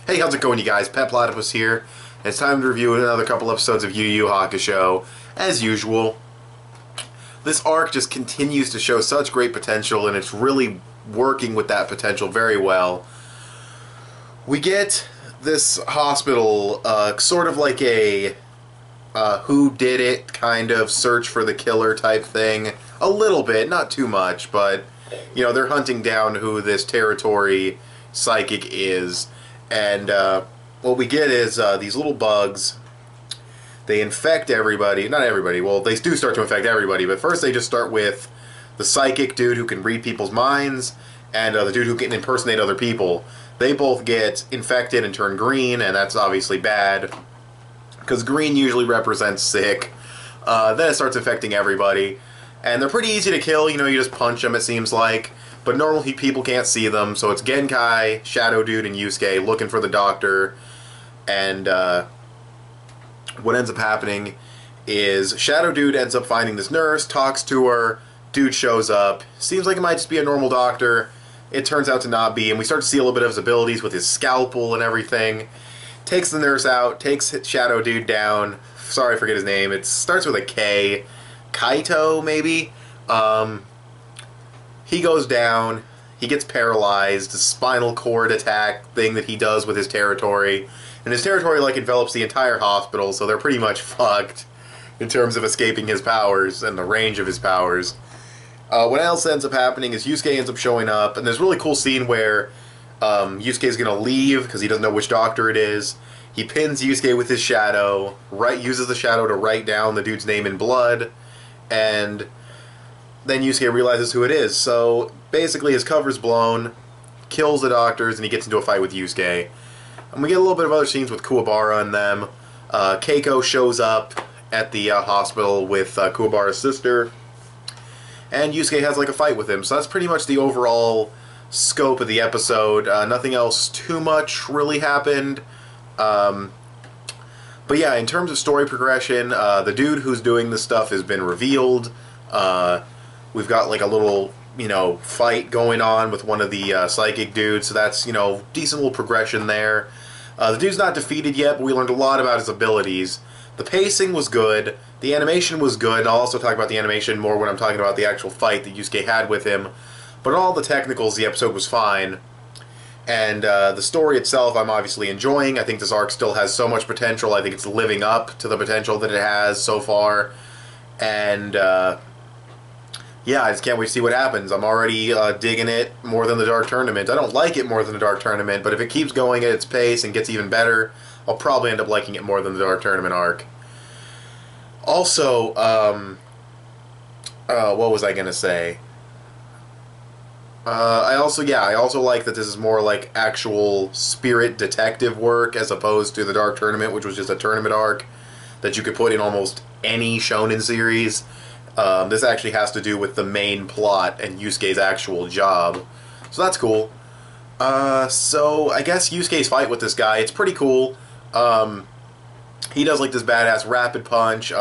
Hey, how's it going, you guys? Petplatypus here. It's time to review another couple episodes of Yu Yu Hakusho. As usual, this arc just continues to show such great potential, and it's really working with that potential very well. We get this hospital, sort of like a who did it kind of search for the killer type thing. A little bit, not too much, but, you know, they're hunting down who this territory psychic is. And what we get is these little bugs. They infect everybody. Not everybody. Well, they do start to infect everybody. But first they just start with the psychic dude who can read people's minds and the dude who can impersonate other people. They both get infected and turn green, and that's obviously bad, because green usually represents sick. Then it starts infecting everybody. And they're pretty easy to kill. You know, you just punch them, it seems like. But normal people can't see them, so it's Genkai, Shadow Dude, and Yusuke looking for the doctor. And what ends up happening is Shadow Dude ends up finding this nurse, talks to her, dude shows up. Seems like it might just be a normal doctor. It turns out to not be, and we start to see a little bit of his abilities with his scalpel and everything. Takes the nurse out, takes Shadow Dude down. Sorry, I forget his name. It starts with a K. Kaito, maybe? He goes down, he gets paralyzed, a spinal cord attack thing that he does with his territory. And his territory, like, envelops the entire hospital, so they're pretty much fucked in terms of escaping his powers and the range of his powers. What else ends up happening is Yusuke ends up showing up, and there's a really cool scene where Yusuke's gonna leave because he doesn't know which doctor it is. He pins Yusuke with his shadow, uses the shadow to write down the dude's name in blood, and then Yusuke realizes who it is. So basically his cover's blown, kills the doctors, and he gets into a fight with Yusuke. And we get a little bit of other scenes with Kuwabara and them. Keiko shows up at the hospital with Kuwabara's sister, and Yusuke has like a fight with him. So that's pretty much the overall scope of the episode. Nothing else too much really happened. But yeah, in terms of story progression, the dude who's doing this stuff has been revealed. We've got like a little, you know, fight going on with one of the psychic dudes, so that's, you know, decent little progression there. The dude's not defeated yet, but we learned a lot about his abilities. The pacing was good, the animation was good, and I'll also talk about the animation more when I'm talking about the actual fight that Yusuke had with him. But in all the technicals, the episode was fine. And the story itself, I'm obviously enjoying. I think this arc still has so much potential. I think it's living up to the potential that it has so far. And yeah, I just can't wait to see what happens. I'm already digging it more than the Dark Tournament. I don't like it more than the Dark Tournament, but if it keeps going at its pace and gets even better, I'll probably end up liking it more than the Dark Tournament arc. Also, what was I going to say? I also like that this is more like actual spirit detective work as opposed to the Dark Tournament, which was just a tournament arc that you could put in almost any shonen series. This actually has to do with the main plot and Yusuke's actual job. So that's cool. So I guess Yusuke's fight with this guy, it's pretty cool. He does like this badass rapid punch.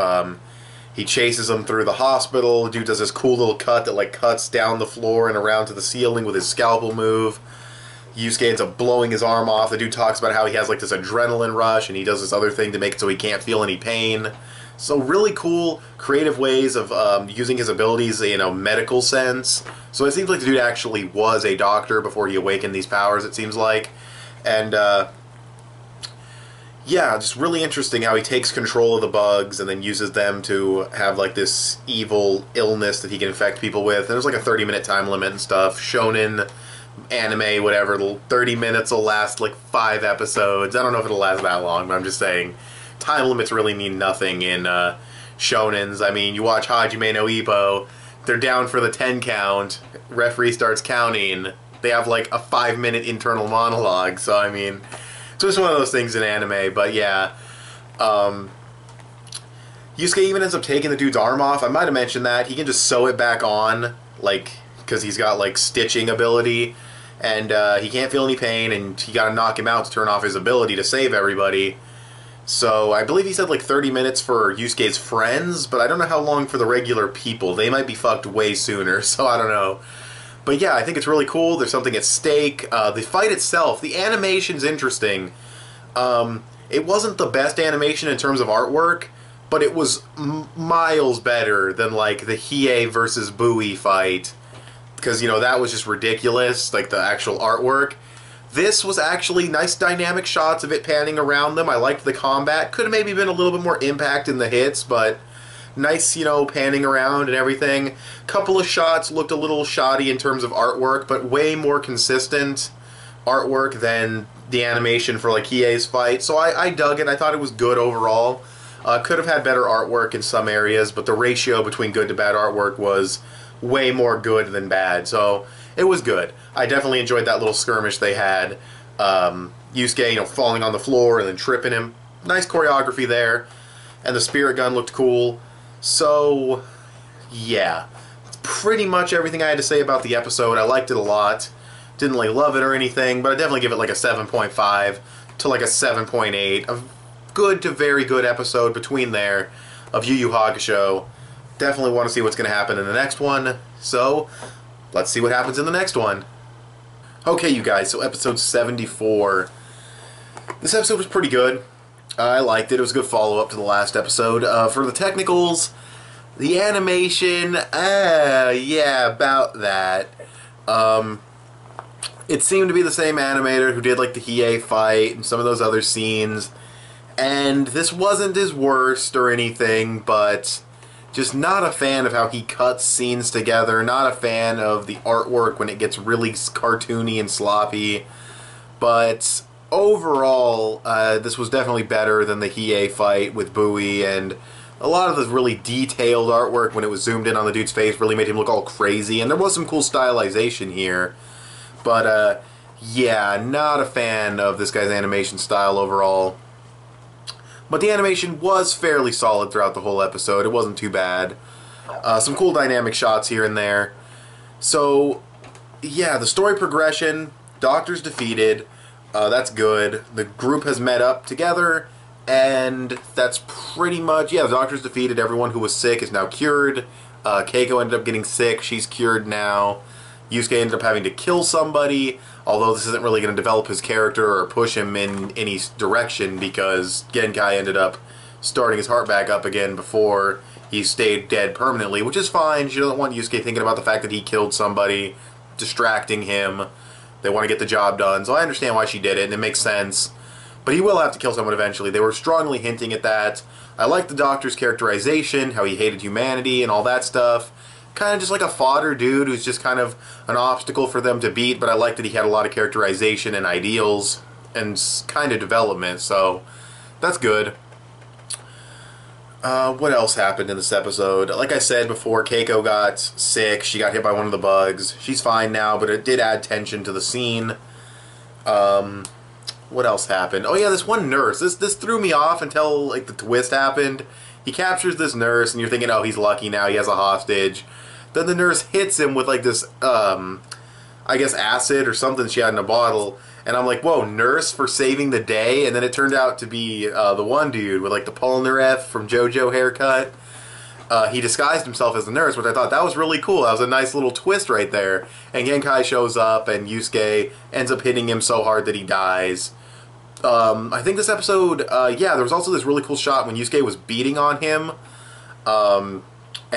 He chases him through the hospital. The dude does this cool little cut that like cuts down the floor and around to the ceiling with his scalpel move. Yusuke ends up blowing his arm off. The dude talks about how he has like this adrenaline rush, and he does this other thing to make it so he can't feel any pain. So really cool, creative ways of using his abilities in a medical sense. So it seems like the dude actually was a doctor before he awakened these powers, it seems like. And yeah, just really interesting how he takes control of the bugs and then uses them to have like this evil illness that he can infect people with. And there's like a 30-minute time limit and stuff. Shonen, anime, whatever, 30 minutes will last like 5 episodes. I don't know if it'll last that long, but I'm just saying time limits really mean nothing in shonens. I mean, you watch Hajime no Ippo, they're down for the 10 count, referee starts counting, they have like a 5-minute internal monologue, so I mean, it's just one of those things in anime. But yeah, Yusuke even ends up taking the dude's arm off. I might have mentioned that. He can just sew it back on, like, because he's got like stitching ability, and he can't feel any pain, and you gotta knock him out to turn off his ability to save everybody. So I believe he said like 30 minutes for Yusuke's friends, but I don't know how long for the regular people. They might be fucked way sooner, so I don't know. But yeah, I think it's really cool. There's something at stake. The fight itself, the animation's interesting. It wasn't the best animation in terms of artwork, but it was miles better than like the Hiei versus Bui fight. Because, you know, that was just ridiculous, like the actual artwork. This was actually nice dynamic shots of it panning around them. I liked the combat. Could have maybe been a little bit more impact in the hits, but nice, you know, panning around and everything. Couple of shots looked a little shoddy in terms of artwork, but way more consistent artwork than the animation for like Hiei's fight. So I dug it. I thought it was good overall. Could have had better artwork in some areas, but the ratio between good to bad artwork was way more good than bad. So it was good. I definitely enjoyed that little skirmish they had. Yusuke, you know, falling on the floor and then tripping him. Nice choreography there. And the spirit gun looked cool. So, yeah. That's pretty much everything I had to say about the episode. I liked it a lot. Didn't like love it or anything, but I definitely give it like a 7.5 to like a 7.8. A good to very good episode between there of Yu Yu Hakusho. Definitely want to see what's going to happen in the next one. So, let's see what happens in the next one. Okay, you guys, so episode 74. This episode was pretty good. I liked it. It was a good follow-up to the last episode. For the technicals, the animation, yeah, about that. It seemed to be the same animator who did like the Hiei fight and some of those other scenes. And this wasn't his worst or anything, but just not a fan of how he cuts scenes together. Not a fan of the artwork when it gets really cartoony and sloppy. But overall, this was definitely better than the Hiei fight with Bui, and a lot of the really detailed artwork when it was zoomed in on the dude's face really made him look all crazy, and there was some cool stylization here. But, yeah, not a fan of this guy's animation style overall. But the animation was fairly solid throughout the whole episode. It wasn't too bad. Some cool dynamic shots here and there. So, yeah, the story progression, Doctor's defeated. That's good. The group has met up together, and that's pretty much, yeah, the Doctor's defeated. Everyone who was sick is now cured. Keiko ended up getting sick. She's cured now. Yusuke ended up having to kill somebody, although this isn't really going to develop his character or push him in any direction because Genkai ended up starting his heart back up again before he stayed dead permanently, which is fine. She doesn't want Yusuke thinking about the fact that he killed somebody, distracting him. They want to get the job done, so I understand why she did it, and it makes sense. But he will have to kill someone eventually. They were strongly hinting at that. I like the Doctor's characterization, how he hated humanity and all that stuff. Kind of just like a fodder dude who's just kind of an obstacle for them to beat, but I like that he had a lot of characterization and ideals and kind of development, so that's good. What else happened in this episode? Like I said before, Keiko got sick. She got hit by one of the bugs. She's fine now, but it did add tension to the scene. What else happened? Oh yeah, this one nurse. This threw me off until like the twist happened. He captures this nurse, and you're thinking, oh, he's lucky now. He has a hostage. Then the nurse hits him with like this, I guess acid or something she had in a bottle. And I'm like, whoa, nurse for saving the day? And then it turned out to be the one dude with like the Polnareff from JoJo haircut. He disguised himself as the nurse, which I thought that was really cool. That was a nice little twist right there. And Genkai shows up, and Yusuke ends up hitting him so hard that he dies. I think this episode, yeah, there was also this really cool shot when Yusuke was beating on him. And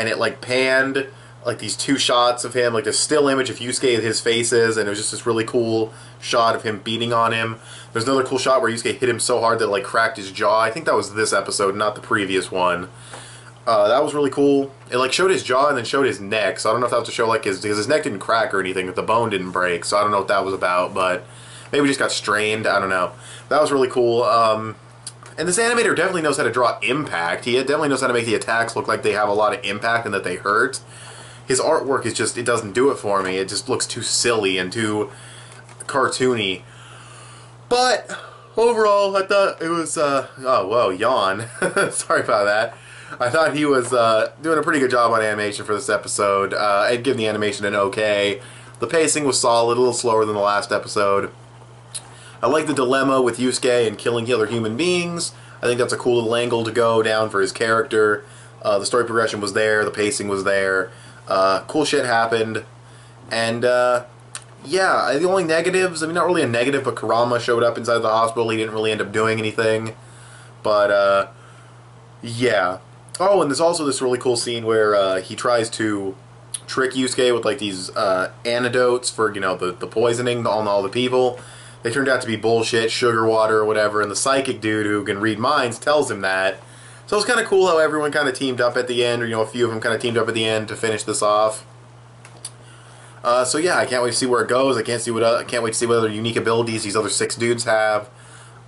it like panned like these two shots of him, like a still image of Yusuke and his faces, and it was just this really cool shot of him beating on him. There's another cool shot where Yusuke hit him so hard that it like cracked his jaw. I think that was this episode, not the previous one. That was really cool. It like showed his jaw and then showed his neck, so I don't know if that was to show like because his neck didn't crack or anything, but the bone didn't break, so I don't know what that was about, but maybe just got strained, I don't know. That was really cool. And this animator definitely knows how to draw impact. He definitely knows how to make the attacks look like they have a lot of impact and that they hurt. His artwork is just, it doesn't do it for me. It just looks too silly and too cartoony. But overall, I thought it was, oh, whoa, yawn. Sorry about that. I thought he was doing a pretty good job on animation for this episode. I'd give the animation an okay. The pacing was solid, a little slower than the last episode. I like the dilemma with Yusuke and killing other human beings. I think that's a cool little angle to go down for his character. The story progression was there, the pacing was there. Cool shit happened. And, yeah, the only negatives, I mean, not really a negative, but Kurama showed up inside the hospital. He didn't really end up doing anything. But, yeah. Oh, and there's also this really cool scene where he tries to trick Yusuke with, like, these antidotes for, you know, the poisoning on all the people. They turned out to be bullshit, sugar water or whatever, and the psychic dude who can read minds tells him that. So it's kind of cool how everyone kind of teamed up at the end, or, you know, a few of them kind of teamed up at the end to finish this off. So yeah, I can't wait to see where it goes. I can't wait to see what other unique abilities these other 6 dudes have.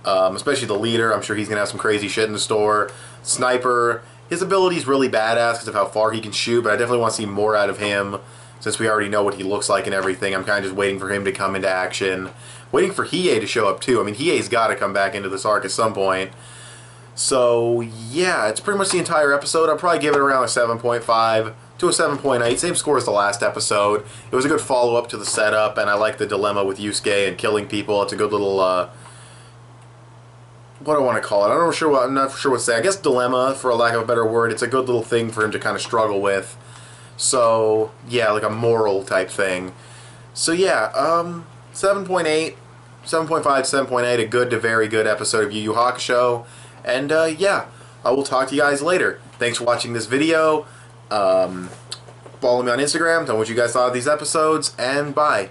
Especially the leader. I'm sure he's gonna have some crazy shit in the store. Sniper, his ability's really badass because of how far he can shoot, but I definitely want to see more out of him since we already know what he looks like and everything. I'm kind of just waiting for him to come into action. Waiting for Hiei to show up too. I mean, Hiei's got to come back into this arc at some point. So yeah, it's pretty much the entire episode. I'll probably give it around a 7.5 to a 7.8. Same score as the last episode. It was a good follow-up to the setup, and I like the dilemma with Yusuke and killing people. It's a good little, what do I want to call it? I'm not sure what to say. I guess dilemma, for a lack of a better word. It's a good little thing for him to kind of struggle with. So, yeah, like a moral type thing. So yeah, 7.8, 7.5, 7.8, a good to very good episode of Yu Yu Hakusho. And, yeah, I will talk to you guys later. Thanks for watching this video. Follow me on Instagram, tell me what you guys thought of these episodes, and bye.